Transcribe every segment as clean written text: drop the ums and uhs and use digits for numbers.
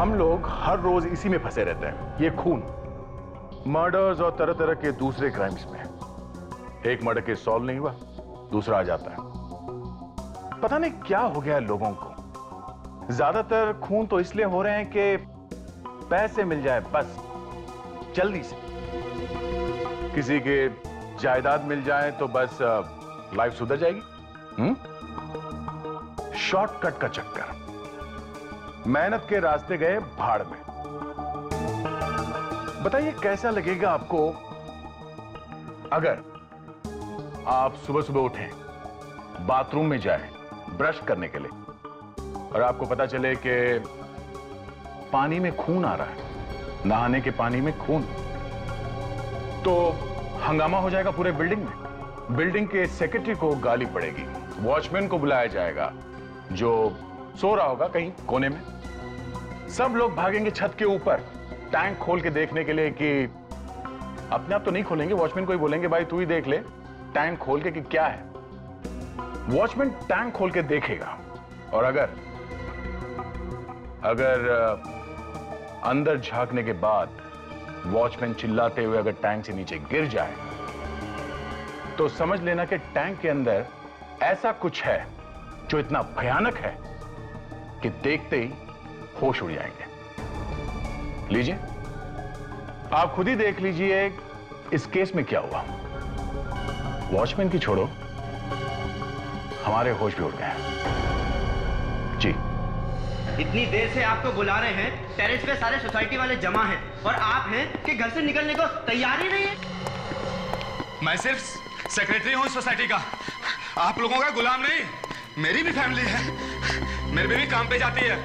हम लोग हर रोज इसी में फंसे रहते हैं, ये खून, मर्डर्स और तरह तरह के दूसरे क्राइम्स में। एक मर्डर केस सॉल्व नहीं हुआ, दूसरा आ जाता है। पता नहीं क्या हो गया है लोगों को। ज्यादातर खून तो इसलिए हो रहे हैं कि पैसे मिल जाए बस, जल्दी से। किसी के जायदाद मिल जाए तो बस लाइफ सुधर जाएगी। शॉर्टकट का चक्कर, मेहनत के रास्ते गए भाड़ में। बताइए कैसा लगेगा आपको अगर आप सुबह सुबह उठें, बाथरूम में जाएं ब्रश करने के लिए, और आपको पता चले कि पानी में खून आ रहा है, नहाने के पानी में खून। तो हंगामा हो जाएगा पूरे बिल्डिंग में। बिल्डिंग के सेक्रेटरी को गाली पड़ेगी, वॉचमैन को बुलाया जाएगा जो सो रहा होगा कहीं कोने में। सब लोग भागेंगे छत के ऊपर टैंक खोल के देखने के लिए कि अपने आप तो नहीं खोलेंगे, वॉचमैन को ही बोलेंगे भाई तू ही देख ले टैंक खोल के कि क्या है। वॉचमैन टैंक खोल के देखेगा, और अगर अंदर झांकने के बाद वॉचमैन चिल्लाते हुए अगर टैंक से नीचे गिर जाए तो समझ लेना कि टैंक के अंदर ऐसा कुछ है जो इतना भयानक है कि देखते ही होश उड़ जाएंगे। लीजिए आप खुद ही देख लीजिए इस केस में क्या हुआ। वॉचमैन की छोड़ो, हमारे होश भी उड़ गए। जी, इतनी देर से आपको बुला रहे हैं, टेरेस पे सारे सोसाइटी वाले जमा हैं और आप हैं कि घर से निकलने को तैयार ही नहीं है। मैं सिर्फ सेक्रेटरी हूँ सोसाइटी का, आप लोगों का गुलाम नहीं। मेरी भी फैमिली है, मेरी बीवी काम पे जाती है,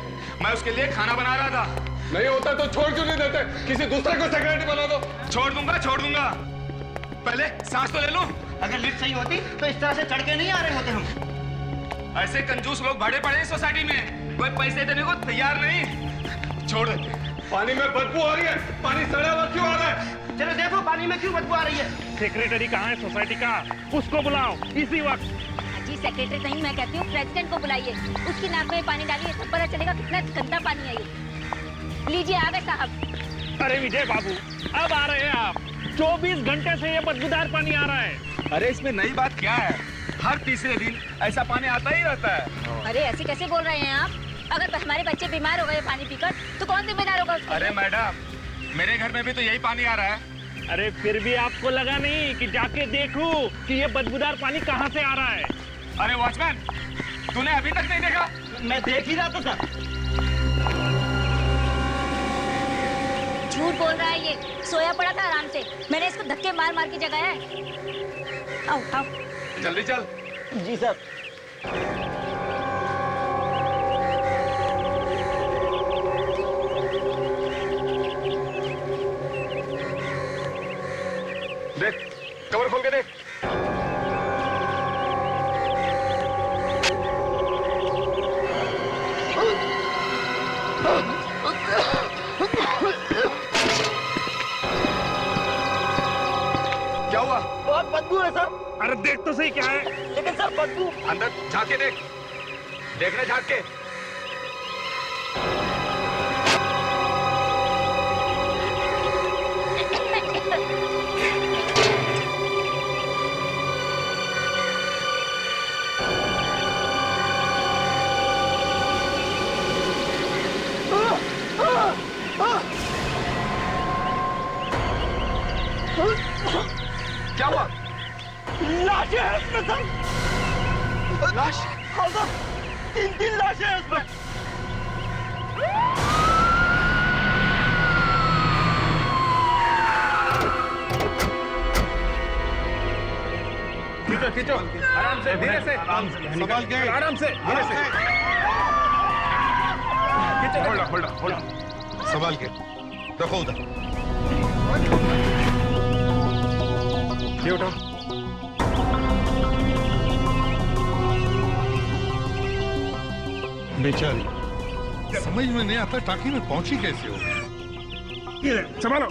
मैं उसके लिए खाना बना रहा था। नहीं होता तो छोड़ क्यों नहीं देते? किसी दूसरे को सेक्रेटरी बना दो। छोड़ दूंगा, पहले सांस तो ले लूं। अगर लिफ्ट सही होती तो इस तरह से चढ़ के नहीं आ रहे होते हम। ऐसे कंजूस लोग भाड़े पड़े हैं सोसाइटी में, कोई पैसे देने को तैयार नहीं। छोड़ दे। पानी में बदबू आ रही है, पानी सड़ा हुआ क्यों आ रहा है? चलो देखो पानी में क्यों बदबू आ रही है। सेक्रेटरी कहाँ है सोसाइटी का? उसको बुलाओ इसी वक्त। जी सेक्रेटरी नहीं, मैं कहती हूँ प्रेसिडेंट को बुलाइए, उसकी नाक में पानी डालिए, तब पता चलेगा कितना गंदा पानी है ये। लीजिए आ गए साहब। अरे विजय बाबू, अब आ रहे हैं आप। 24 घंटे से ये बदबूदार पानी आ रहा है। अरे इसमें नई बात क्या है, हर तीसरे दिन ऐसा पानी आता ही रहता है। अरे ऐसे कैसे बोल रहे हैं आप? अगर हमारे बच्चे बीमार हो गए पानी पीकर तो कौन जिम्मेदार होगा उसके? अरे मैडम, मेरे घर में भी तो यही पानी आ रहा है। अरे फिर भी आपको लगा नहीं कि जाके देखूं कि ये बदबूदार पानी कहाँ से आ रहा है? अरे वॉचमैन, तूने अभी तक नहीं देखा? मैं देख ही रहा था सर। झूठ बोल रहा है ये, सोया पड़ा था आराम से, मैंने इसको धक्के मार मार के जगाया है। आओ आओ। जल्दी चल। जी सर। देख, कवर खोल के देख। क्या हुआ? बहुत बदबू है सर। अरे देख तो सही क्या है। लेकिन सर बदबू। अंदर झांक के देख, देखना झांक के। क्या हुआ? लाशें हैं इसमें सर। लाश? हाँ सर, 3 लाशें हैं इसमें। खींचो खींचो, आराम से, धीरे से, संभाल के, आराम से, धीरे से। खींचो, होल्ड, संभाल के रखो उधर। ये उठाओ। बेचारी, समझ में नहीं आता टाकी में पहुंची कैसे हो। ये संभालो।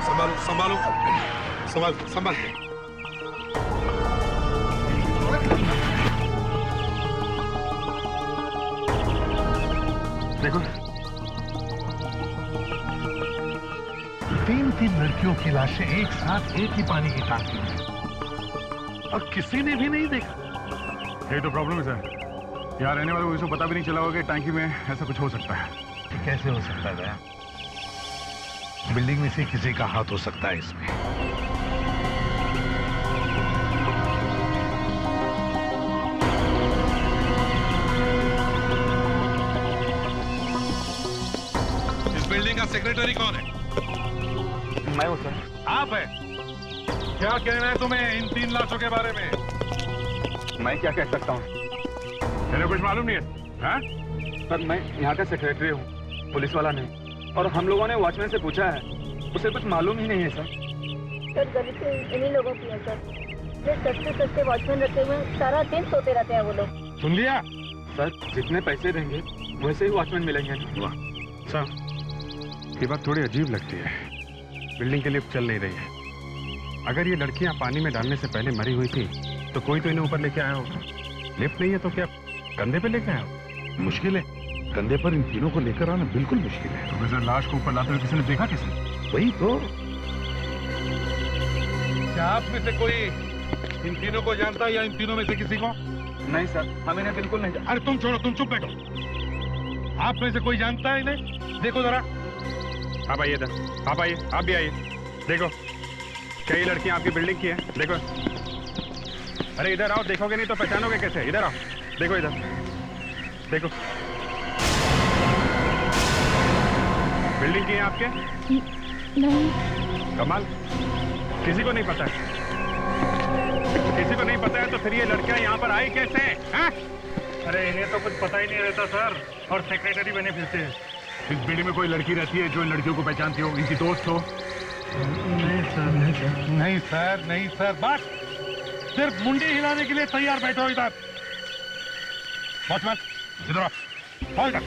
संभालो संभाल के। देखो 3 लड़कियों की लाशें एक साथ एक ही पानी की टांकी में, और किसी ने भी नहीं देखा। ये तो प्रॉब्लम है सर। यहाँ रहने वालों को इसको पता भी नहीं चला होगा कि टैंकी में ऐसा कुछ हो सकता है। कैसे हो सकता है? बिल्डिंग में से किसी का हाथ हो सकता है इसमें। इस बिल्डिंग का सेक्रेटरी कौन है? मैं हूँ सर। आप है? क्या कहना है तुम्हें इन 3 लाशों के बारे में? मैं क्या कह सकता हूँ तेरे कुछ मालूम नहीं है? हाँ? सर, मैं यहाँ का सेक्रेटरी हूँ, पुलिस वाला नहीं। और हम लोगों ने वॉचमैन से पूछा है, उसे कुछ मालूम ही नहीं है सर। सर गलती इन्हीं लोगों की है सर। जो सस्ते सस्ते वॉचमैन रखे हुए हैं, सारा दिन सोते रहते हैं वो लोग। सुन लिया? सर, जितने पैसे देंगे वैसे ही वॉचमैन मिलेंगे। सर, ये बात थोड़ी अजीब लगती है। बिल्डिंग की लिफ्ट चल नहीं रही है। अगर ये लड़कियां पानी में डालने से पहले मरी हुई थी तो कोई तो इन्हें ऊपर लेके आया होगा। लिफ्ट नहीं है तो क्या कंधे पे लेके आया होगा? मुश्किल है, कंधे पर इन तीनों को लेकर आना बिल्कुल मुश्किल है। तो वैसे लाश को ऊपर लाते हुए किसी ने देखा? किसी? वही तो। क्या आप में से कोई इन तीनों को जानता है या इन तीनों में से किसी को? नहीं सर, हम इन्हें बिल्कुल नहीं। अरे तुम छोड़ो, तुम चुप बैठो। आप में से कोई जानता है इन्हें? देखो जरा। आप आइए इधर, आप आइए, आप भी आइए। देखो, कई लड़कियां आपकी बिल्डिंग की हैं। देखो, अरे इधर आओ, देखोगे नहीं तो पहचानोगे कैसे? इधर आओ, देखो इधर, देखो। बिल्डिंग की है आपके? नहीं। कमाल, किसी को नहीं पता है? किसी को नहीं पता है तो फिर ये लड़कियां यहाँ पर आई कैसे? हैं? अरे इन्हें तो कुछ पता ही नहीं रहता सर, और सेक्रेटरी बने फिरते हैं। इस बिल्डिंग में कोई लड़की रहती है जो इन लड़कियों को पहचानती हो, इनकी दोस्त हो? नहीं सर, नहीं सर। नहीं सर, नहीं सर, बस सिर्फ मुंडी हिलाने के लिए तैयार बैठो इधर। वॉचमैन, इधर आओ। आओ इधर।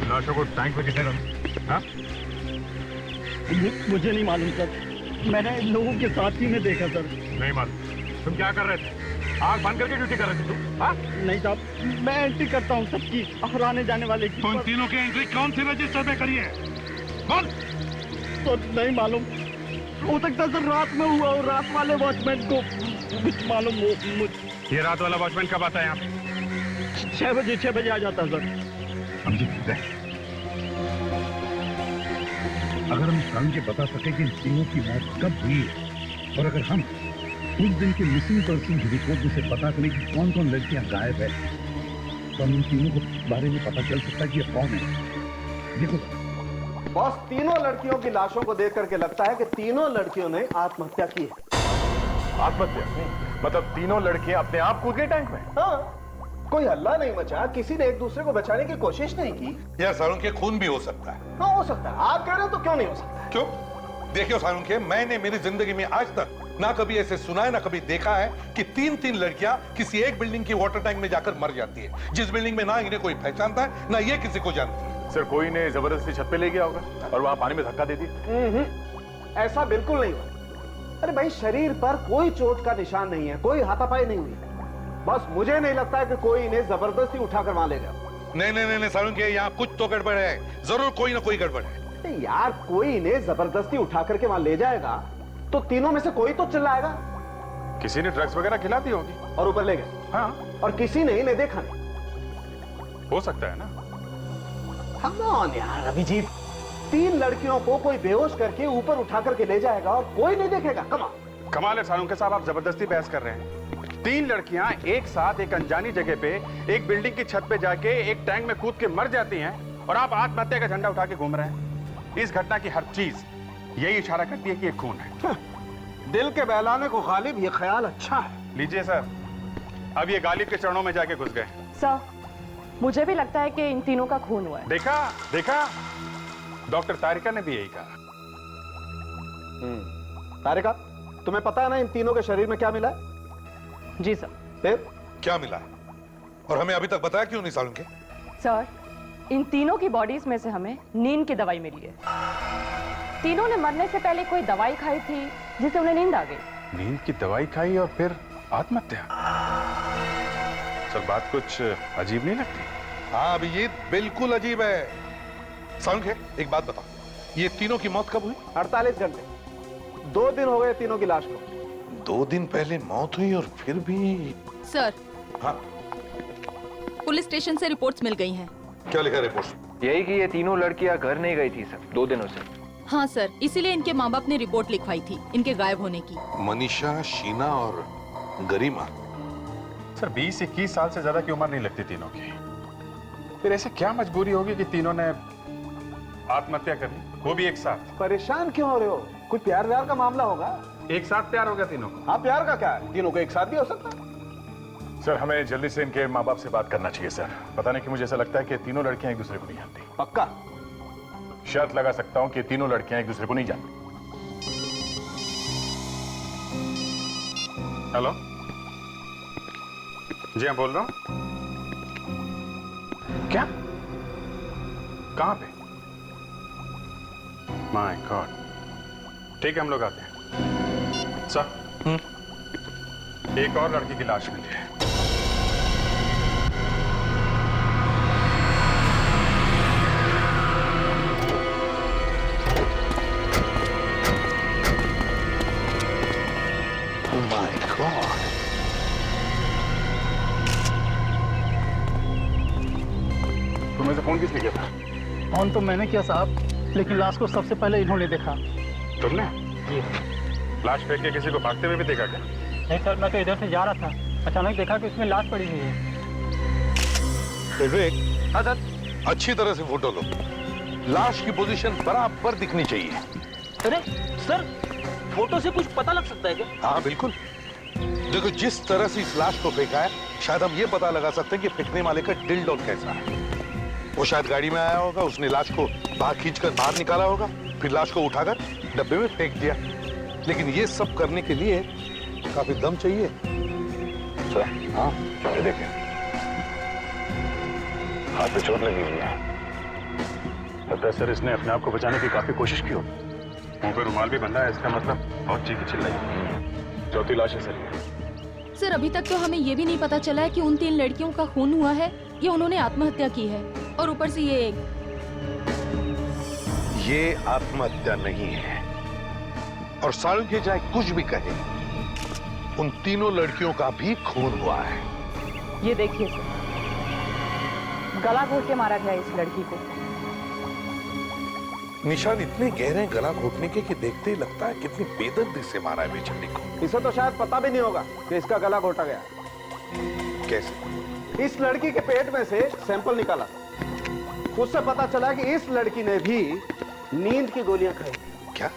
लाशों को टैंक में किसने डाला? हाँ? मुझे नहीं मालूम सर, मैंने इन लोगों के साथ ही में देखा सर। नहीं मालूम। तुम क्या कर रहे थे? आग बंद करके ड्यूटी कर रहे थे तुम? हाँ? नहीं साहब, मैं एंट्री करता हूँ सबकी, आने जाने वाले की। तो इन तीनों की एंट्री कौन सी रजिस्टर में करी है? बोल। तो नहीं मालूम, हो सकता है सर रात में हुआ और रात वाले वॉचमैन को कुछ मालूम हो। ये रात वाला वॉचमैन कब आता है यहाँ पे? 6 बजे आ जाता है सर। हम जीत गए। अगर हम जान के बता सके कि इन तीनों की मौत कब हुई है, और अगर हम उस दिन के मिसिंग पर्सन की रिपोर्ट में से पता करें कि कौन कौन लड़कियां गायब है, तो हम इन तीनों के बारे में पता चल सकता है कि ये कौन है। देखो बॉस, तीनों लड़कियों की लाशों को देख करके लगता है कि तीनों लड़कियों ने आत्महत्या की है। आत्महत्या? मतलब तीनों लड़कियां अपने आप कूद गई टैंक में? हाँ, कोई हल्ला नहीं मचा, किसी ने एक दूसरे को बचाने की कोशिश नहीं की। या सारुंखे खून भी हो सकता है। हाँ, हो सकता है। आप कह रहे हो तो क्यों नहीं हो सकता? क्यों? देखियो सारुंखे, मैंने मेरी जिंदगी में आज तक ना कभी ऐसे सुना है ना कभी देखा है कि 3 लड़कियां किसी एक बिल्डिंग की वाटर टैंक में जाकर मर जाती है, जिस बिल्डिंग में ना इन्हें कोई पहचानता है ना ये किसी को जानती है। सर, कोई ने जबरदस्ती छत पे ले गया होगा और वहां पानी में धक्का दे दिया। ऐसा बिल्कुल नहीं हुआ। अरे भाई, शरीर पर कोई चोट का निशान नहीं है, कोई हाथापाई नहीं हुई। बस मुझे नहीं लगता है कि कोई इन्हें जबरदस्ती उठाकर वहां ले गया। नहीं सारुंखे, यहाँ कुछ तो गड़बड़ है, जरूर कोई ना कोई गड़बड़ है। यार, कोई इन्हें जबरदस्ती उठा करके वहां ले जाएगा तो तीनों में से कोई तो चिल्लाएगा। किसी ने ड्रग्स वगैरह खिला दी होगी और ऊपर ले गए। हाँ, और किसी ने इन्हें देखा नहीं। हो सकता है ना। Come on यार अभिजीत, 3 लड़कियों को कोई बेहोश करके ऊपर उठा करके ले जाएगा और कोई नहीं देखेगा। कमाल है सारुंखे साहब, आप जबरदस्ती बहस कर रहे हैं। 3 लड़कियां एक साथ एक अनजानी जगह पे एक बिल्डिंग की छत पे जाके एक टैंक में कूद के मर जाती हैं और आप आत्महत्या का झंडा उठा के घूम रहे हैं। इस घटना की हर चीज यही इशारा करती है कि ये खून है। दिल के बहलाने को गालिब, ये ख्याल अच्छा है। लीजिए सर, अब ये गालिब के चरणों में जाके घुस गए। सर, मुझे भी लगता है कि इन तीनों का खून हुआ है। देखा डॉक्टर तारिका ने भी यही कहा। तारिका, तुम्हें पता है ना इन तीनों के शरीर में क्या मिला है? जी सर। फिर क्या मिला है और हमें अभी तक बताया क्यों नहीं सारुंखे? सर, इन तीनों की बॉडीज में से हमें नींद की दवाई मिली है। तीनों ने मरने से पहले कोई दवाई खाई थी जिससे उन्हें नींद आ गई। नींद की दवाई खाई और फिर आत्महत्या? सर, बात कुछ अजीब नहीं लगती? हाँ अभिजीत, बिल्कुल अजीब है। सालुंखे, एक बात बताओ, ये तीनों की मौत कब हुई? 48 घंटे, 2 दिन हो गए तीनों की लाश को। 2 दिन पहले मौत हुई और फिर भी। सर, हाँ, पुलिस स्टेशन से रिपोर्ट्स मिल गई हैं। क्या लिखा रिपोर्ट? यही कि ये तीनों लड़कियां घर नहीं गई थी सर 2 दिनों से। हाँ सर, इसीलिए इनके माँ बाप ने रिपोर्ट लिखवाई थी इनके गायब होने की। मनीषा, शीना और गरिमा। सर 20-21 साल से ज्यादा की उम्र नहीं लगती तीनों की। फिर ऐसे क्या मजबूरी होगी कि तीनों ने आत्महत्या कर ली, वो भी एक साथ? परेशान क्यों हो रहे हो? कोई प्यार व्यार का मामला होगा। एक साथ प्यार हो गया तीनों को? हाँ, प्यार का क्या है, तीनों को एक साथ भी हो सकता है। सर हमें जल्दी से इनके माँ बाप से बात करना चाहिए सर। पता नहीं कि मुझे ऐसा लगता है कि तीनों लड़कियां एक दूसरे को नहीं जानती। पक्का? शर्त लगा सकता हूं कि तीनों लड़कियां एक दूसरे को नहीं जानती। हेलो जी, हाँ बोल रहा हूँ। क्या? कहां पे? My God. ठीक है, हम लोग आते हैं। सर, एक और लड़की की लाश मिली है। My God. तुम्हें से फोन किसने किया था? फोन तो मैंने किया साहब, लेकिन लाश को सबसे पहले इन्होंने देखा। तुमने? जी। लाश फेंक के किसी को भागते हुए भी देखा क्या? नहीं सर, मैं तो इधर से जा रहा था, अचानक देखा कि उसमें लाश पड़ी हुई है। विवेक, हाँ सर। अच्छी तरह से फोटो लो। लाश की पोजीशन बराबर दिखनी चाहिए। अरे सर, फोटो से कुछ पता लग सकता है क्या? हाँ बिल्कुल। देखो, जिस तरह से इस लाश को फेंका है, शायद हम ये पता लगा सकते हैं कि फेंकने वाले का दिल डोल कैसा है। वो शायद गाड़ी में आया होगा, उसने लाश को बाहर खींचकर बाहर निकाला होगा, फिर लाश को उठाकर डब्बे में फेंक दिया। लेकिन ये सब करने के लिए काफी दम चाहिए। सर, हाँ ये देखें, हाथ पे चोट लगी हुई है। लगता है सर इसने अपने आप को बचाने की काफी कोशिश की हो। मुंह पे रुमाल भी बंधा है, इसका मतलब बहुत चीखी चिल्लाई। चौथी लाश है सर। सर, अभी तक तो हमें ये भी नहीं पता चला है कि उन 3 लड़कियों का खून हुआ है या उन्होंने आत्महत्या की है। और ऊपर से ये आत्महत्या नहीं है। और सालुंखे चाहे कुछ भी कहे, उन तीनों लड़कियों का भी खून हुआ है। ये देखिए सर, गला घोट के मारा गया इस लड़की को। निशान इतने गहरे गला घोटने के कि देखते ही लगता है कितनी बेदर्दी से मारा है बेचारी को। इसे तो शायद पता भी नहीं होगा कि इसका गला घोटा गया। कैसे? इस लड़की के पेट में से सैंपल निकाला, उससे पता चला कि इस लड़की ने भी नींद की गोलियां खाई। क्या?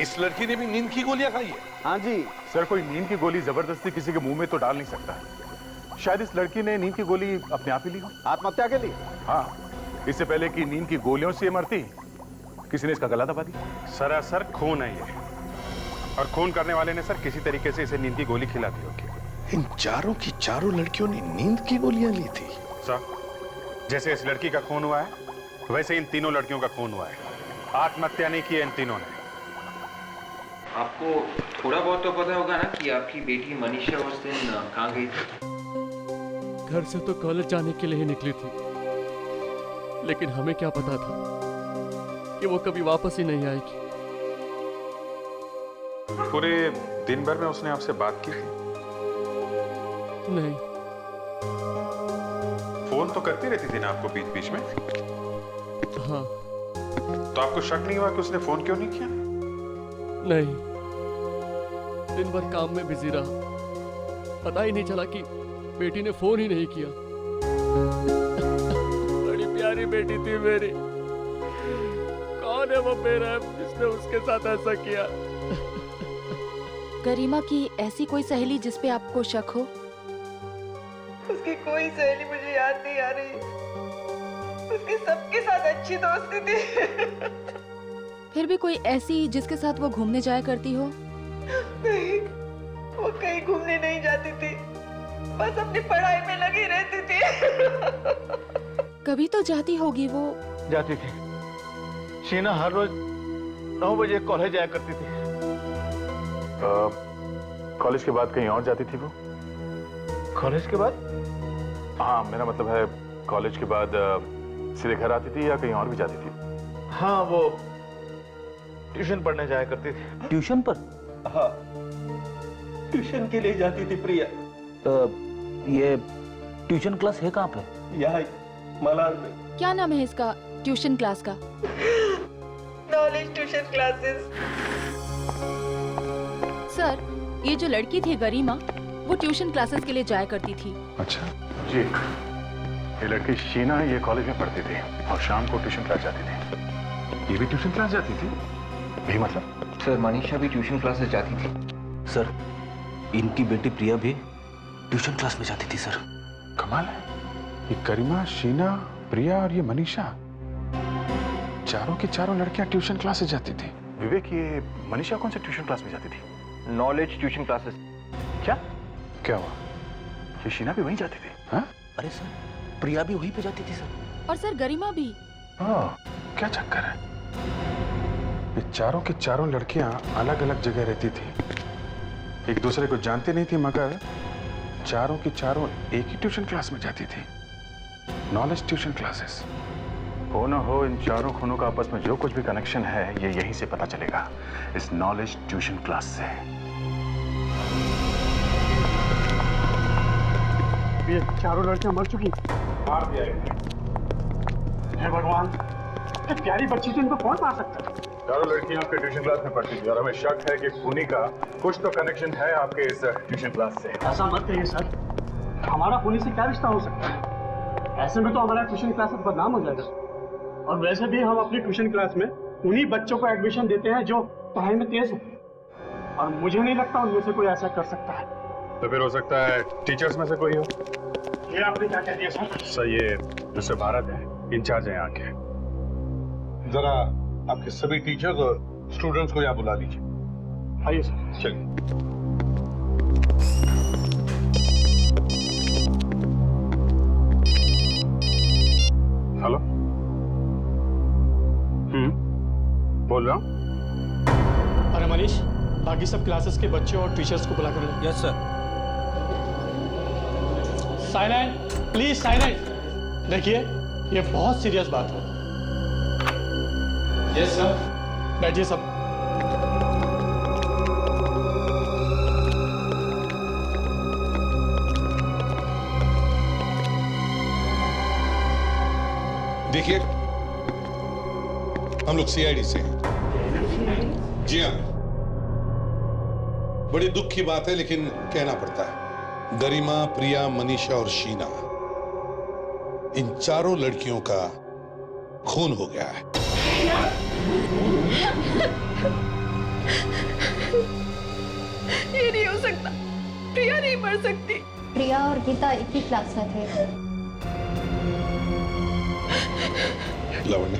इस लड़की ने भी नींद की गोलियां खाई है? हाँ जी। सर, कोई नींद की गोली जबरदस्ती किसी के मुंह में तो डाल नहीं सकता। शायद इस लड़की ने नींद की गोली अपने आप ही ली हो, आत्महत्या के लिए। हाँ, इससे पहले कि नींद की गोलियों से मरती, किसी ने इसका गला दबा दिया। सरासर खून है ये, और खून करने वाले ने सर किसी तरीके से इसे नींद की गोली खिला दी होगी। इन चारों की चारों लड़कियों ने नींद की गोलियां ली थी। सर, जैसे इस लड़की का खून हुआ है, वैसे इन तीनों लड़कियों का खून हुआ है। आत्महत्या नहीं की इन तीनों ने। आपको थोड़ा बहुत तो पता होगा ना कि आपकी बेटी मनीषा उस दिन कहाँ गई थी? घर से तो कॉलेज जाने के लिए ही निकली थी, लेकिन हमें क्या पता था कि वो कभी वापस ही नहीं आएगी। पूरे दिन भर में उसने आपसे बात की थी? नहीं। फोन तो करती रहती थी ना आपको बीच बीच में? हाँ। तो आपको शक नहीं हुआ कि उसने फोन क्यों नहीं किया? नहीं, दिन भर काम में बिजी रहा, पता ही नहीं चला कि बेटी ने फोन ही नहीं किया। बड़ी प्यारी बेटी थी मेरी। कौन है वो मेरा जिसने उसके साथ ऐसा किया? गरिमा की ऐसी कोई सहेली जिस पे आपको शक हो? उसकी कोई सहेली मुझे याद नहीं आ रही। उसके सबके साथ अच्छी दोस्ती थी। फिर भी कोई ऐसी जिसके साथ वो घूमने जाया करती हो? नहीं, वो कहीं घूमने नहीं जाती थी, बस अपनी पढ़ाई में लगी रहती थी। कभी तो जाती होगी वो। जाती थी। शीना हर रोज 9 बजे कॉलेज जाया करती थी। कॉलेज के बाद कहीं और जाती थी वो? कॉलेज के बाद? हाँ, मेरा मतलब है कॉलेज के बाद सीधे घर आती थी या कहीं और भी जाती थी? हाँ, वो ट्यूशन पढ़ने जाया करती थी। ट्यूशन पर? हाँ, ट्यूशन के लिए जाती थी प्रिया। ये ट्यूशन क्लास है कहाँ पे? यहाँ मलाड में। क्या नाम है इसका ट्यूशन क्लास का? Knowledge tuition classes. सर, ये जो लड़की थी गरिमा, वो ट्यूशन क्लासेस के लिए जाया करती थी। अच्छा जी। ये लड़की शीना ये कॉलेज में पढ़ती थी और शाम को ट्यूशन क्लास जाती थी। ये भी ट्यूशन क्लास जाती थी? यही मतलब? सर, मनीषा भी ट्यूशन क्लासेस जाती थी। सर, इनकी बेटी प्रिया भी ट्यूशन क्लास में जाती थी सर। कमाल है, ये गरिमा, शीना, प्रिया और ये मनीषा, चारों की चारों लड़कियां ट्यूशन क्लासेस जाती थी। विवेक, ये मनीषा कौन से ट्यूशन क्लास में जाती थी? Knowledge tuition classes. क्या क्या हुआ? ये शीना भी वहीं जाती थी? हाँ? अरे सर, प्रिया भी वहीं पे जाती थी सर। और सर गरिमा भी। क्या चक्कर है? ये चारों की चारों लड़कियां अलग अलग जगह रहती थी, एक दूसरे को जानती नहीं थी, मगर चारों की चारों एक ही ट्यूशन क्लास में जाती थी, नॉलेज ट्यूशन क्लासेस। हो ना हो, इन चारों खूनों का आपस में जो कुछ भी कनेक्शन है ये यहीं से पता चलेगा, इस नॉलेज ट्यूशन क्लास से। ये चारों लड़कियां मर चुकी। मार दिया हे भगवान, ये प्यारी बच्ची थी, इनको कौन मार सकता है? चारों लड़कियां आपके ट्यूशन क्लास में पढ़ती थी और हमें शक है कि खूनी का कुछ तो कनेक्शन है आपके इस ट्यूशन क्लास से। ऐसा मत कहिए सर, हमारा खूनी से क्या रिश्ता हो सकता है? ऐसे में तो हमारा ट्यूशन क्लास बदनाम हो जाएगा। और वैसे भी हम अपनी ट्यूशन क्लास में उन्हीं बच्चों को एडमिशन देते हैं जो पढ़ाई में तेज हो, और मुझे नहीं लगता उनमें से कोई ऐसा कर सकता है। तो फिर हो सकता है टीचर्स में से कोई हो। ये आपने क्या कह दिया सर? सर, ये मिस्टर भारत है, इंचार्ज है यहाँ के। जरा आपके सभी टीचर्स और स्टूडेंट्स को यहाँ बुला लीजिए। आइए सर। चलिए। हेलो। बोल रहा हूँ। अरे मनीष, बाकी सब क्लासेस के बच्चों और टीचर्स को बुला कर लो। Yes sir. Silent please, silent. देखिए, ये बहुत सीरियस बात है। Yes sir. बैठिए सब। देखिए, हम लोग सीआईडी से हैं। जी हाँ, बड़ी दुख की बात है लेकिन कहना पड़ता है। गरिमा, प्रिया, मनीषा और शीना, इन चारों लड़कियों का खून हो गया है। ये नहीं हो सकता, प्रिया नहीं मर सकती। प्रिया और गीता एक ही क्लास में थे। लावण्य,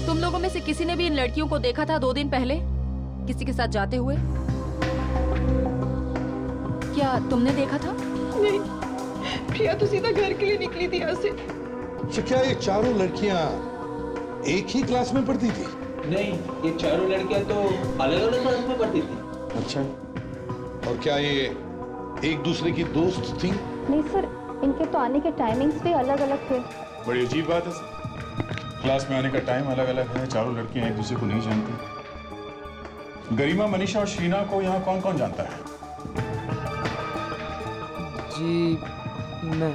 तुम लोगों में से किसी ने भी इन लड़कियों को देखा था 2 दिन पहले किसी के साथ जाते हुए? क्या तुमने देखा था? नहीं, प्रिया तो सीधा घर के लिए निकली थी यहाँ से। तो क्या ये चारों लड़कियां एक ही क्लास में पढ़ती थी? नहीं, ये चारों लड़कियां तो अलग अलग क्लास में पढ़ती थी। अच्छा, और क्या ये एक दूसरे की दोस्त थी? नहीं सर, इनके तो आने के टाइमिंग्स भी अलग अलग थे। बड़ी अजीब बात है सर, क्लास में आने का टाइम अलग अलग है, चारों लड़कियां एक दूसरे को नहीं जानती। गरिमा, मनीषा और शीना को यहाँ कौन कौन जानता है? जी मैं।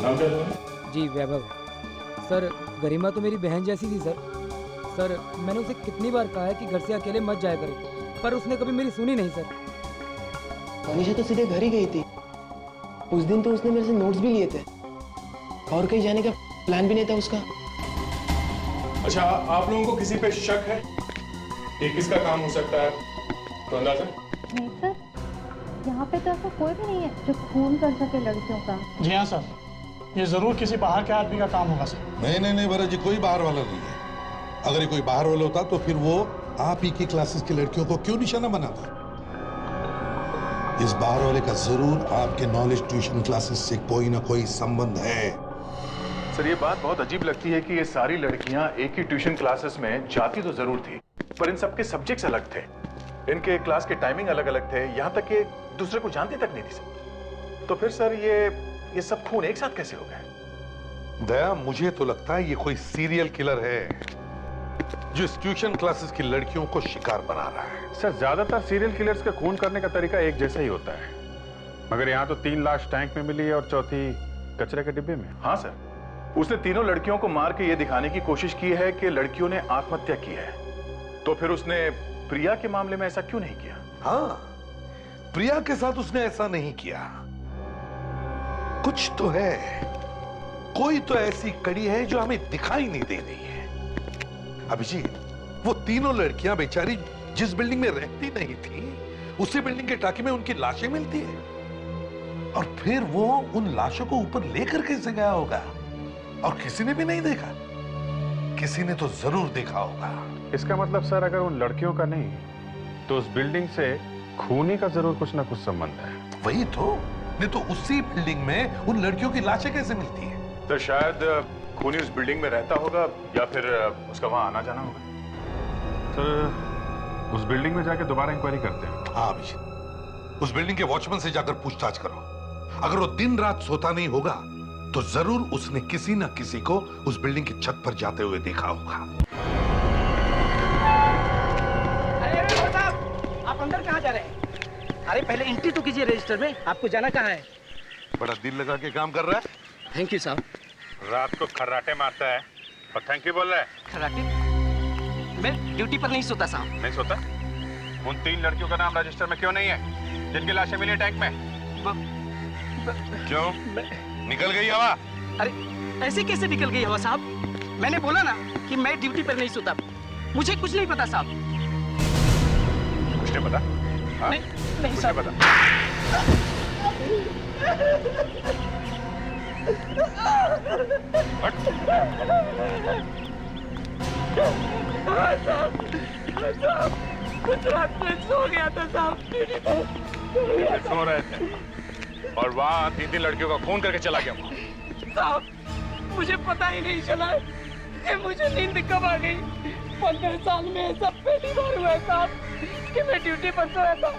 नाम क्या है? जी वैभव। सर, गरिमा तो मेरी बहन जैसी थी सर। सर, मैंने उसे कितनी बार कहा है कि घर से अकेले मत जाया करे, पर उसने कभी मेरी सुनी नहीं सर। मनीषा तो सीधे घर ही गई थी। उस दिन तो उसने मेरे से नोट्स भी लिए थे और कहीं जाने का प्लान भी नहीं था उसका। अच्छा, आप लोगों को किसी पे शक है? ये किसका काम हो सकता है? तो अंदाजा? नहीं सर, यहाँ पे तो ऐसा कोई भी नहीं है जो खून कर सके लड़कियों का। जी हाँ सर, ये जरूर किसी बाहर के आदमी का काम होगा सर। नहीं भरत जी, कोई बाहर वाला नहीं है। अगर ये कोई बाहर वाला होता तो फिर वो आप ही की क्लासेस की लड़कियों को क्यों निशाना बनाता? इस बाहर वाले का जरूर आपके नॉलेज ट्यूशन क्लासेस से कोई ना कोई संबंध है। सर, ये बात बहुत अजीब लगती है कि ये सारी लड़कियां एक ही ट्यूशन क्लासेस में जाती तो जरूर थी, पर इन सबके सब्जेक्ट्स अलग थे, इनके क्लास के टाइमिंग अलग अलग थे, यहां तक कि दूसरे को जानती तक नहीं थी सर। तो फिर सर ये सब खून एक साथ कैसे हो गए? दया, मुझे तो लगता है ये कोई सीरियल किलर है जो इस ट्यूशन क्लासेस की लड़कियों को शिकार बना रहा है। सर, ज्यादातर सीरियल किलर्स का खून करने का तरीका एक जैसा ही होता है, मगर यहाँ तो 3 लाश टैंक में मिली है और चौथी कचरे के डिब्बे में। हाँ सर, उसने तीनों लड़कियों को मार के ये दिखाने की कोशिश की है कि लड़कियों ने आत्महत्या की है। तो फिर उसने प्रिया के मामले में ऐसा क्यों नहीं किया? हाँ, प्रिया के साथ उसने ऐसा नहीं किया। कुछ तो है, कोई तो ऐसी कड़ी है जो हमें दिखाई नहीं दे रही है। अभिजीत, वो तीनों लड़कियां बेचारी जिस बिल्डिंग में रहती नहीं थी, उसी बिल्डिंग के टाकी में उनकी लाशें मिलती है, और फिर वो उन लाशों को ऊपर लेकर कैसे गया होगा? और किसी ने भी नहीं देखा? किसी ने तो जरूर देखा होगा। इसका मतलब सर, अगर उन लड़कियों का नहीं तो उस बिल्डिंग से खूनी का जरूर कुछ ना कुछ संबंध है। वही तो, नहीं तो उसी बिल्डिंग में उन लड़कियों की लाशें कैसे मिलती है? तो शायद खूनी उस बिल्डिंग में रहता होगा या फिर उसका वहां आना जाना होगा। सर, उस बिल्डिंग में जाके दोबारा इंक्वायरी करते हैं। हाँ अभिजीत, उस बिल्डिंग के वॉचमैन से जाकर पूछताछ करो। अगर वो दिन रात सोता नहीं होगा तो जरूर उसने किसी न किसी को उस बिल्डिंग की छत पर जाते हुए देखा होगा। अरे साहब, आप अंदर कहाँ जा रहे हैं? अरे पहले एंट्री तो कीजिए रजिस्टर में, आपको जाना कहाँ है? बड़ा दिल लगा के काम कर रहा है। थैंक यू साहब। रात को खर्राटे मारता है और थैंक यू बोल रहा है। खर्राटे? मैं ड्यूटी पर नहीं सोता साहब। नहीं सोता? उन 3 लड़कियों का नाम रजिस्टर में क्यों नहीं है जिनकी लाशें मिली टैंक में? क्यों? निकल गई हवा? अरे ऐसे कैसे निकल गई हवा साहब? मैंने बोला ना कि मैं ड्यूटी पर नहीं सोता। मुझे कुछ नहीं पता साहब। कुछ नहीं पता? हाँ? नहीं कुछ साहब। नहीं पता? कुछ रात में सो गया था साहब। सो रहे थे और वहाँ 3 लड़कियों का खून करके चला गया। साहब, मुझे पता ही नहीं चला कि मुझे नींद कब आ गई। 15 साल में ऐसा पहली बार हुआ है साहब कि मैं ड्यूटी पर सोया था।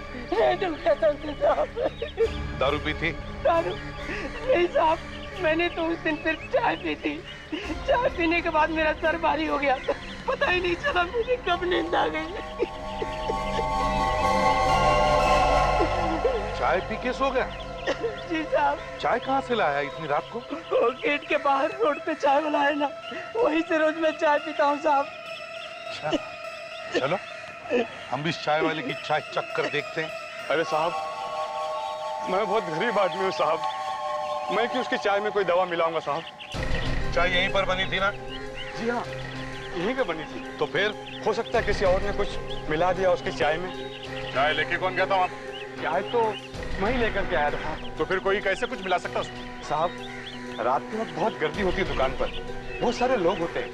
साहब, दारू पी थी? दारू नहीं साहब, मैंने तो उस दिन सिर्फ चाय पी थी। चाय पीने के बाद मेरा सर भारी हो गया, पता ही नहीं चला मुझे कब नींद आ गई। चाय पी के सो गया? जी साहब। चाय कहाँ से लाया इतनी रात को? वो गेट के बाहर रोड पे चाय वाला है ना, वहीं से रोज मैं चाय पीता हूँ साहब। अच्छा, चलो हम भी इस चाय वाले की चाय चख कर देखते हैं। अरे साहब, मैं बहुत गरीब आदमी हूँ साहब, मैं क्यों उसकी चाय में कोई दवा मिलाऊंगा साहब? चाय यहीं पर बनी थी ना? जी हाँ, यहीं पे बनी थी। तो फिर हो सकता है किसी और ने कुछ मिला दिया उसकी चाय में। चाय लेके कौन गया था वहाँ? चाय तो मैं ही लेकर के आया था। तो फिर कोई कैसे कुछ मिला सकता उसको? साहब, रात के वक्त बहुत गर्दी होती है दुकान पर, बहुत सारे लोग होते हैं,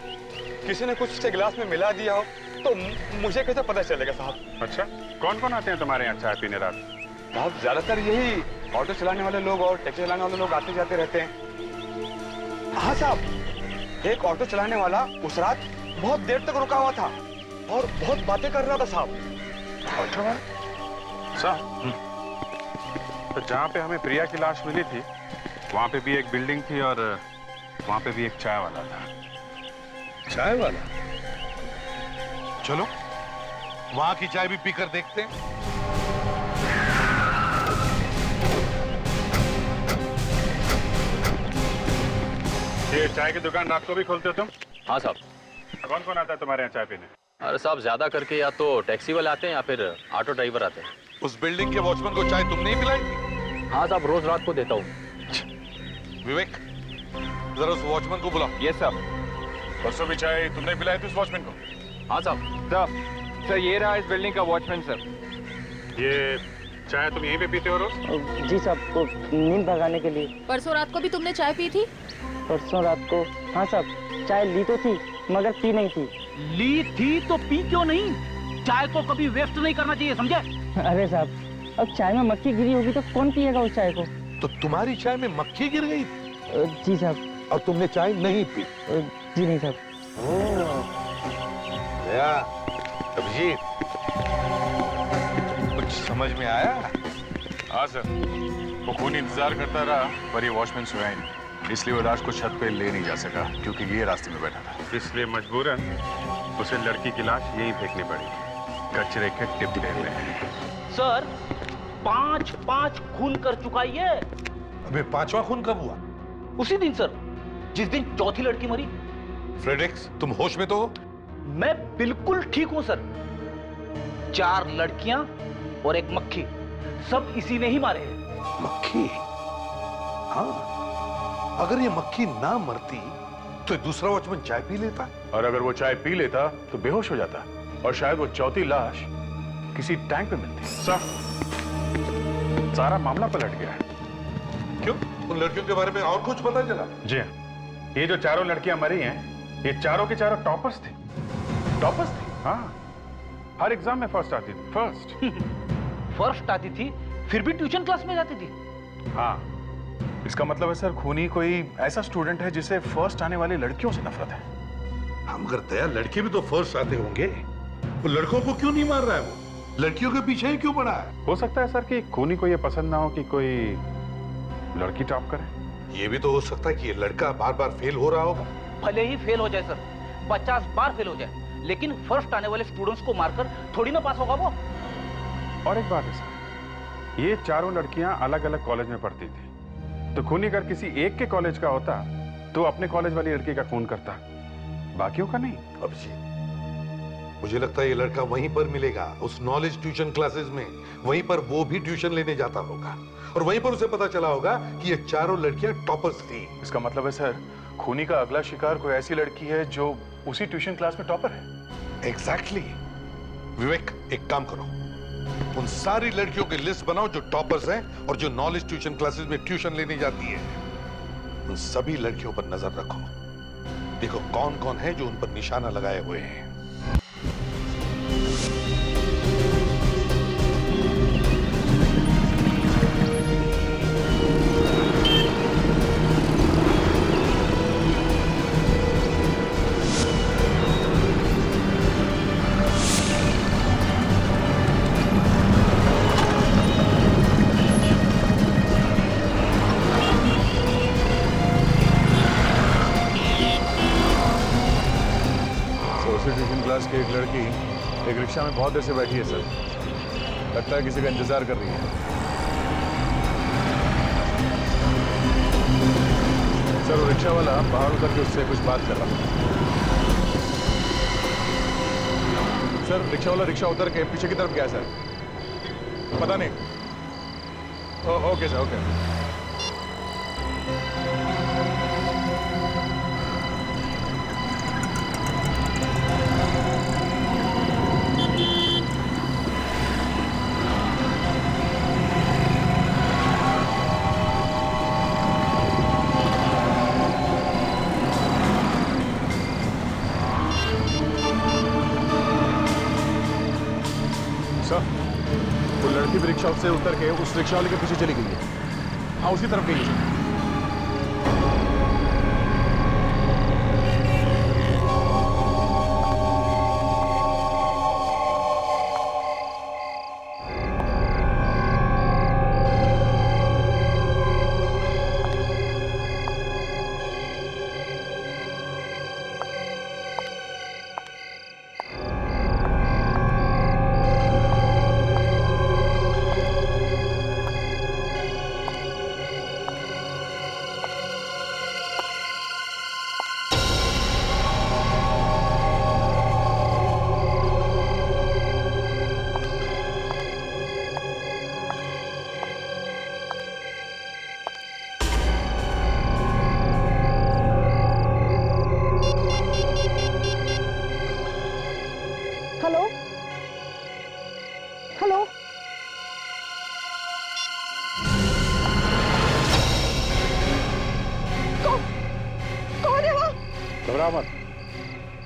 किसी ने कुछ उसके गिलास में मिला दिया हो तो मुझे कैसे पता चलेगा साहब? अच्छा, कौन कौन आते हैं तुम्हारे यहाँ चाय पीने रात? साहब, ज्यादातर यही ऑटो चलाने वाले लोग और टैक्सी चलाने वाले लोग आते जाते रहते हैं। हाँ साहब, एक ऑटो चलाने वाला उस रात बहुत देर तक रुका हुआ था और बहुत बातें कर रहा था साहब। ऑटो वाला? साहब, तो जहाँ पे हमें प्रिया की लाश मिली थी वहाँ पे भी एक बिल्डिंग थी और वहाँ पे भी एक चाय वाला था। चाय वाला? चलो वहां की चाय भी पीकर देखते हैं। ये चाय की दुकान रात को भी खोलते हो तुम? हाँ साहब। कौन कौन आता है तुम्हारे यहाँ चाय पीने? अरे साहब, ज्यादा करके या तो टैक्सी वाले आते हैं या फिर ऑटो ड्राइवर आते हैं। उस बिल्डिंग के वॉचमैन को चाय तुमने ही पिलाई थी? हाँ साहब, रोज रात को देता हूँ। विवेक, जरा उस वॉचमैन को बुलाओ। यस साहब। परसों भी चाय तुमने पिलाई थी उस वॉचमैन को? हाँ साहब। सर ये रहा इस बिल्डिंग का वॉचमैन सर। ये चाय तुम यहीं पे पीते हो रोज? जी साहब, को नींद भगाने के लिए। परसों रात को भी तुमने चाय पी थी? परसों रात को हाँ साहब, चाय ली तो थी मगर पी नहीं थी। ली थी तो पी क्यों नहीं? चाय को कभी वेस्ट नहीं करना चाहिए, समझे? अरे साहब, अब चाय में मक्खी गिरी होगी तो कौन पिएगा उस चाय को? तो तुम्हारी चाय में मक्खी गिर गई? जी साहब। और तुमने चाय नहीं पी? जी नहीं साहब। अभिजीत, कुछ समझ में आया? हाँ सर, वो खून इंतजार करता रहा पर ये वॉचमैन सोया ही नहीं, इसलिए वो लाश को छत पे ले नहीं जा सका क्योंकि ये रास्ते में बैठा था। इसलिए मजबूरन उसे लड़की की लाश यही फेंकनी पड़ी। कचरे के टिप ले रहे हैं। सर 5 खून कर चुका ये। अबे 5वां खून कब हुआ? उसी दिन सर, जिस दिन चौथी लड़की मरी। फ्रेडेरिक्स, तुम होश में तो हो? मैं बिल्कुल ठीक हूं सर। 4 लड़कियां और एक मक्खी, सब इसी ने ही मारे हैं। मक्खी? हाँ, अगर ये मक्खी ना मरती तो दूसरा वॉचमैन चाय पी लेता, और अगर वो चाय पी लेता तो बेहोश हो जाता और शायद वो चौथी लाश किसी टैंक में मिलती। सारा मामला पलट गया है। क्यों? उन लड़कियों के बारे में और कुछ पता चला? जी हाँ, ये जो 4 लड़कियां मरी हैं, ये चारों के चारों टॉपर्स थे। टॉपर्स थे? हाँ, हर एग्जाम में फर्स्ट आती थी। फर्स्ट आती थी, फिर भी ट्यूशन क्लास में जाती थी। हाँ, इसका मतलब है सर खूनी कोई ऐसा स्टूडेंट है जिसे फर्स्ट आने वाली लड़कियों से नफरत है। हम मगर दया, लड़के भी तो फर्स्ट आते होंगे, वो लड़कों को क्यों नहीं मार रहा है? वो लड़कियों के पीछे ही क्यों पड़ा है? हो सकता है सर कि खूनी को ये पसंद ना हो कि कोई लड़की टॉप करे। ये भी तो हो सकता है कि ये लड़का बार बार फेल हो रहा होगा। भले ही फेल हो जाए सर, 50 बार फेल हो जाए, लेकिन फर्स्ट आने वाले स्टूडेंट्स को मारकर थोड़ी ना पास होगा वो। और एक बात है सर, ये चारों लड़कियां अलग अलग कॉलेज में पढ़ती थी, तो खूनी अगर किसी एक के कॉलेज का होता तो अपने कॉलेज वाली लड़की का खून करता, बाकियों का नहीं। अभिजीत, मुझे लगता है ये लड़का वहीं पर मिलेगा, उस नॉलेज ट्यूशन क्लासेस में। वहीं पर वो भी ट्यूशन लेने जाता होगा और वहीं पर उसे पता चला होगा कि ये चारों लड़कियां टॉपर्स थी। इसका मतलब है सर खूनी का अगला शिकार कोई ऐसी लड़की है जो उसी ट्यूशन क्लास में टॉपर है। एग्जैक्टली। विवेक, एक काम करो, उन सारी लड़कियों की लिस्ट बनाओ जो टॉपर्स हैं और जो नॉलेज ट्यूशन क्लासेस में ट्यूशन लेने जाती है। उन सभी लड़कियों पर नजर रखो, देखो कौन कौन है जो उन पर निशाना लगाए हुए हैं। ट्यूशन क्लास की एक लड़की एक रिक्शा में बहुत देर से बैठी है सर, लगता है किसी का इंतजार कर रही है। सर वो रिक्शा वाला बाहर उतर के उससे कुछ बात कर रहा है। सर रिक्शा वाला रिक्शा उतर के पीछे की तरफ गया सर, पता नहीं। Okay sir, okay. वो लड़की भी रिक्शा से उतर के उस रिक्शा वाले के पीछे चली गई है। हाँ, उसी तरफ गई है। हेलो हेलो, कौन है वो? घबराओ मत,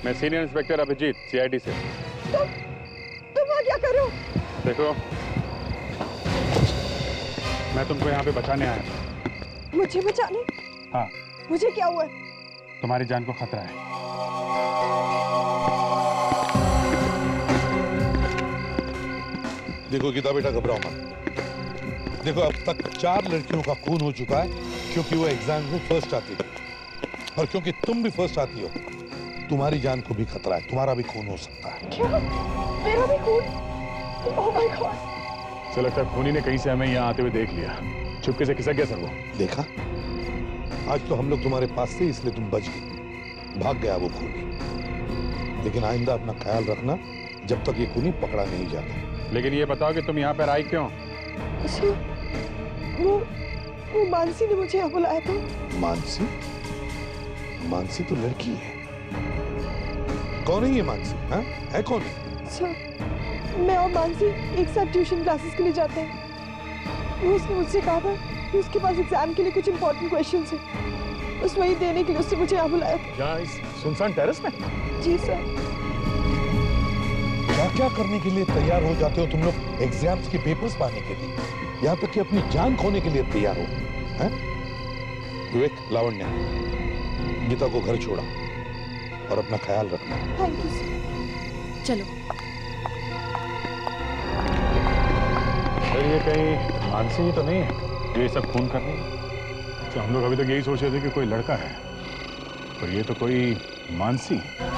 मैं सीनियर इंस्पेक्टर अभिजीत, सीआईडी से। तुम वहाँ क्या कर रहे हो? देखो, मैं तुमको यहाँ पे बचाने आया था। मुझे बचाने? हाँ। मुझे क्या हुआ? तुम्हारी जान को खतरा है। देखो गीता बेटा, घबराओ मत। देखो अब तक 4 लड़कियों का खून हो चुका है क्योंकि वो एग्जाम में फर्स्ट आती थी, और क्योंकि तुम भी फर्स्ट आती हो, तुम्हारी जान को भी खतरा है, तुम्हारा भी खून हो सकता है। क्या? मेरा भी खून? Oh my God! सर लगता है खूनी ने कहीं से हमें यहाँ आते हुए देख लिया, चुपके से खिसक गया सर वो। देखा, आज तो हम लोग तुम्हारे पास थे इसलिए तुम बच गई, भाग गया वो खूनी। लेकिन आइंदा अपना ख्याल रखना जब तक ये खूनी पकड़ा नहीं जाता। लेकिन ये बताओ कि तुम यहाँ पर आई क्यों? वो मानसी ने मुझे यहाँ बुलाया था। मानसी? मानसी तो लड़की है। कौन है ये मानसी? हाँ? है कौन? सर, मैं और मानसी एक साथ ट्यूशन क्लासेस के लिए जाते हैं। वो उसने मुझसे कहा था कि उसके पास एग्जाम के लिए कुछ इंपॉर्टेंट क्वेश्चंस हैं, बस वही देने के लिए उसने मुझे यहाँ बुलाया था। क्या इस सुनसान टेरेस में? जी सर। क्या क्या करने के लिए तैयार हो जाते हो तुम लोग एग्जाम्स के पेपर्स पाने के लिए, यहाँ तक कि अपनी जान खोने के लिए तैयार हो, हैं? विवेक, लावण्य, गीता को घर छोड़ा और अपना ख्याल रखना। Thank you sir. चलो। सर ये कहीं मानसी ही तो नहीं है जो ये सब खून कर रही है? तो हम लोग अभी तक यही सोच रहे थे कि कोई लड़का है, पर ये तो कोई मानसी है।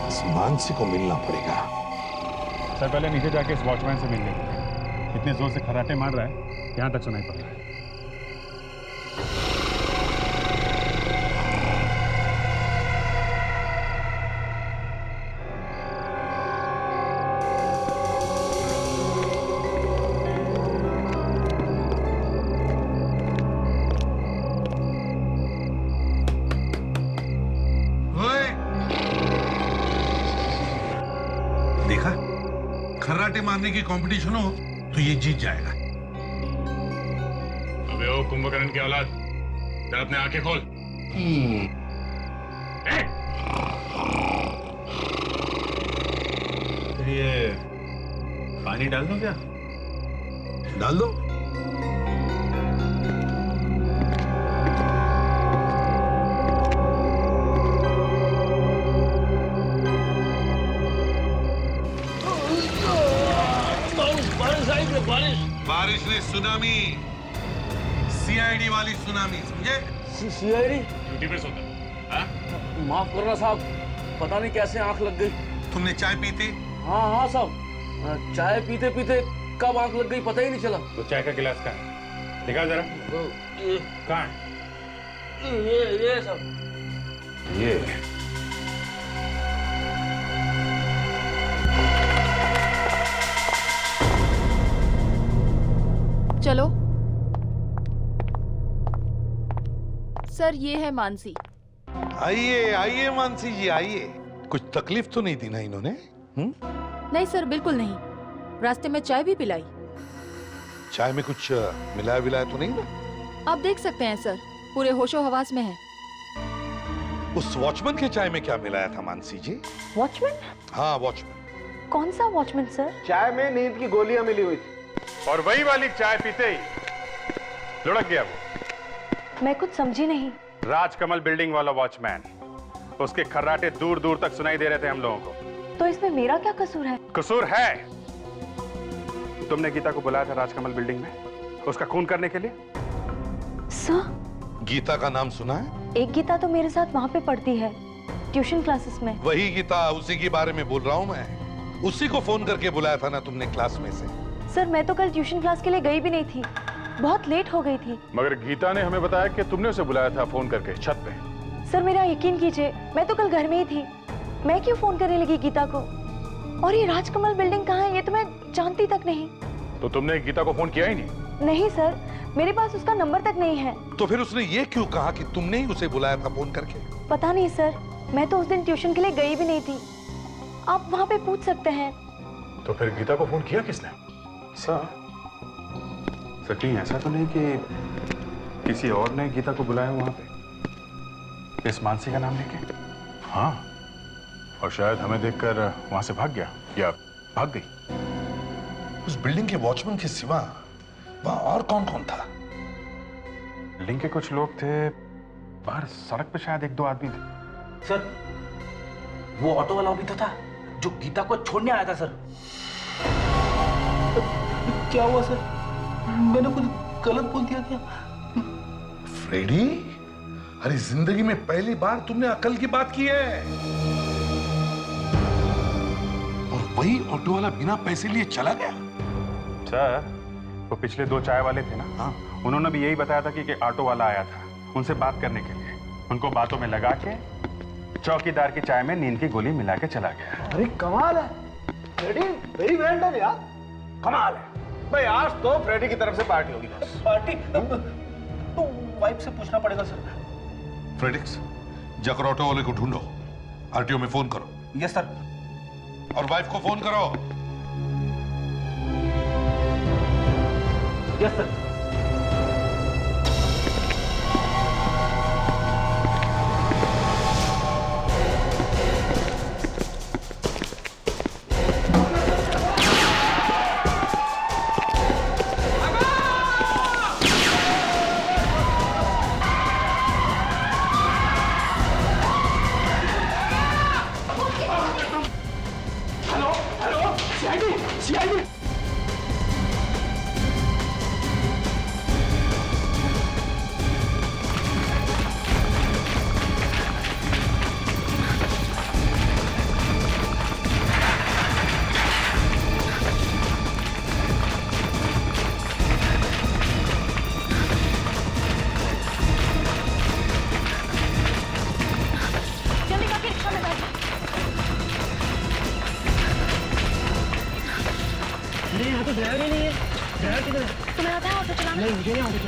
इस मानसी को मिलना पड़ेगा। सर पहले नीचे जाके इस वॉचमैन से मिल लेंगे। इतने जोर से खर्राटे मार रहा है, यहाँ तक सुनाई पड़ रहा है। देखा, खर्राटे मारने की कंपटीशन हो तो ये जीत जाएगा। अबे ओ कुंभकर्ण की औलाद, जरा अपने आंखें खोल। तो ये पानी डाल दो क्या? डाल दो। बारिश ने सुनामी, सीआईडी वाली सुनामी, समझे? सीआईडी? ड्यूटी पे सोता है। माफ करना साहब, पता नहीं कैसे आंख लग गई। तुमने चाय पी थी? हाँ हाँ साहब, चाय पीते पीते कब आंख लग गई पता ही नहीं चला। तो चाय का गिलास कहाँ है? दिखा जरा। कहाँ है? ये सब। ये चलो। सर ये है मानसी। आइए आइए मानसी जी, आइए। कुछ तकलीफ तो नहीं दी ना इन्होंने? नहीं सर, बिल्कुल नहीं। रास्ते में चाय भी पिलाई। चाय में कुछ मिलाया विलाया तो नहीं ना? आप देख सकते हैं सर, पूरे होशो हवास में है। उस वॉचमैन के चाय में क्या मिलाया था मानसी जी? वॉचमैन? हाँ वॉचमैन। कौन सा वॉचमैन सर? चाय में नींद की गोलियां मिली हुई थी, और वही वाली चाय पीते ही लुढ़क गया वो। मैं कुछ समझी नहीं। राजकमल बिल्डिंग वाला वॉचमैन, उसके खर्राटे दूर दूर तक सुनाई दे रहे थे हम लोगों को। तो इसमें मेरा क्या कसूर है? कसूर है। तुमने गीता को बुलाया था राजकमल बिल्डिंग में उसका खून करने के लिए। सर, गीता का नाम सुना है? एक गीता तो मेरे साथ वहाँ पे पढ़ती है, ट्यूशन क्लासेस में। वही गीता, उसी के बारे में बोल रहा हूँ मैं। उसी को फोन करके बुलाया था ना तुमने क्लास में से। सर मैं तो कल ट्यूशन क्लास के लिए गई भी नहीं थी, बहुत लेट हो गई थी। मगर गीता ने हमें बताया कि तुमने उसे बुलाया था फोन करके छत पे। सर मेरा यकीन कीजिए, मैं तो कल घर में ही थी, मैं क्यों फोन करने लगी गीता को? और ये राजकमल बिल्डिंग कहाँ है ये तो मैं जानती तक नहीं। तो तुमने गीता को फोन किया ही नहीं? नहीं सर, मेरे पास उसका नंबर तक नहीं है। तो फिर उसने ये क्यों कहा कि तुमने ही उसे बुलाया था फोन करके? पता नहीं सर, मैं तो उस दिन ट्यूशन के लिए गई भी नहीं थी, आप वहाँ पे पूछ सकते हैं। तो फिर गीता को फोन किया किसने? सर कहीं ऐसा तो नहीं कि किसी और ने गीता को बुलाया वहां पे इस मानसी का नाम लेके? हाँ, और शायद हमें देखकर वहां से भाग गया या भाग गई। उस बिल्डिंग के वॉचमैन के सिवा वहां और कौन कौन था? बिल्डिंग के कुछ लोग थे, बाहर सड़क पे शायद 1-2 आदमी थे। सर वो ऑटो वाला भी तो था जो गीता को छोड़ने आया था सर। क्या हुआ सर? मैंने कुछ गलत बोल दिया क्या? फ्रेडी, अरे जिंदगी में पहली बार तुमने अकल की बात की है। और वही ऑटो वाला बिना पैसे लिए चला गया। सर, वो पिछले 2 चाय वाले थे ना, हाँ, उन्होंने भी यही बताया था कि ऑटो वाला आया था उनसे बात करने के लिए। उनको बातों में लगा के चौकीदार की चाय में नींद की गोली मिला के चला गया। अरे कमाल है फ्रेडी, वेरी वेल डन यार, कमाल है भाई। आज तो फ्रेडी की तरफ से पार्टी होगी। पार्टी तो वाइफ से पूछना पड़ेगा सर। फ्रेडिक्स, जाकर ऑटो वाले को ढूंढो, आरटीओ में फोन करो। Yes sir. और वाइफ को फोन करो। Yes sir. तुम्हें आता है ऑटो चलाना? नहीं, मुझे नहीं आता।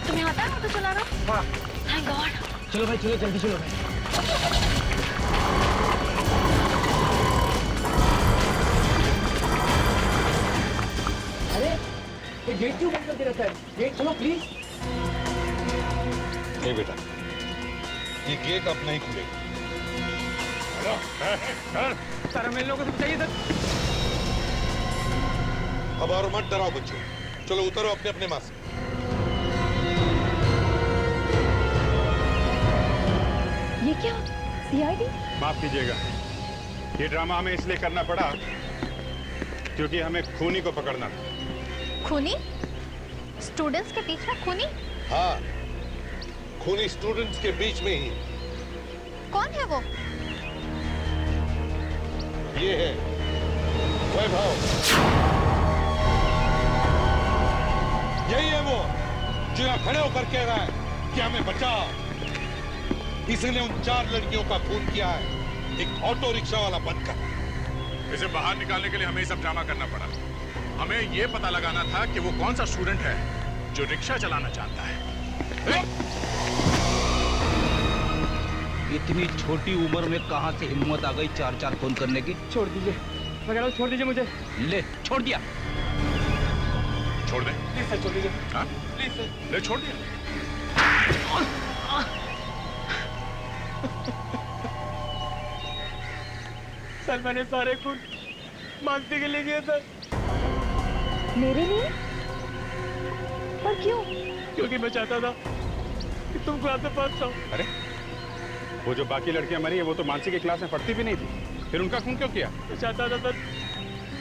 तुम्हें आता है ऑटो चलाना? हाँ। Thank God. चलो भाई, चलो जल्दी चलो भाई। अरे ये गेट क्यों बंद करके रखा है? गेट खोलो प्लीज। नहीं बेटा, ये गेट अब नहीं खुलेगा। सर हमें इन लोगों को चाहिए सर। अब और मत डराओ बच्चों, चलो उतरो अपने अपने माँ से। ये क्या? सीआईडी? माफ कीजिएगा, ये ड्रामा हमें इसलिए करना पड़ा क्योंकि हमें खूनी को पकड़ना था। खूनी? स्टूडेंट्स के बीच में खूनी? हाँ, खूनी स्टूडेंट्स के बीच में ही। कौन है वो? ये है वैभव। यही है वो जो यहाँ खड़े होकर कह रहा है कि हमें बचाओ। इसलिए उन 4 लड़कियों का खून किया है, एक ऑटो रिक्शा वाला बनकर। इसे बाहर निकालने के लिए हमें सब ड्रामा करना पड़ा। हमें यह पता लगाना था कि वो कौन सा स्टूडेंट है जो रिक्शा चलाना चाहता है। इतनी छोटी उम्र में कहां से हिम्मत आ गई 4 खून करने की? छोड़ दीजिए, मैं कह रहा हूँ छोड़ दीजिए मुझे। ले छोड़ दिया। छोड़ दे प्लीज सर, छोड़ दीजिए। हाँ? Please sir. ले छोड़ दिया। सर मैंने सारे खून मानसी के लिए किए सर। मेरे लिए? पर क्यों? क्योंकि मैं चाहता था कि तुम क्लास में फर्स्ट हो। अरे वो जो बाकी लड़कियां मरी है वो तो मानसी की क्लास में पढ़ती भी नहीं थी, फिर उनका खून क्यों किया? मैं चाहता था सर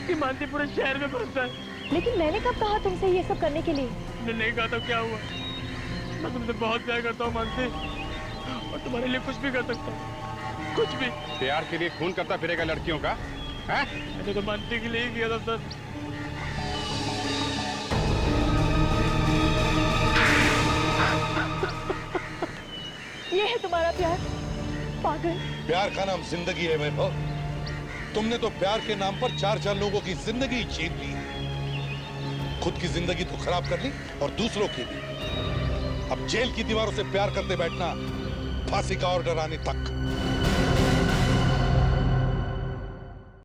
कि मानसी पूरे शहर में फर्स्ट है। लेकिन मैंने कब कहा तुमसे ये सब करने के लिए? मैंने नहीं कहा तो क्या हुआ? मैं तुमसे बहुत प्यार करता हूँ मानसी, और तुम्हारे लिए कुछ भी कर सकता हूँ, कुछ भी। प्यार के लिए खून करता फिरेगा लड़कियों का? हैं? मैंने तो मानसी के लिए ही किया था सर। ये है तुम्हारा प्यार? पागल। प्यार का नाम जिंदगी है वैभव। तुमने तो प्यार के नाम पर 4 लोगों की जिंदगी छीन ली। खुद की जिंदगी तो खराब कर ली और दूसरों की भी। अब जेल की दीवारों से प्यार करते बैठना, फांसी का ऑर्डर आने तक।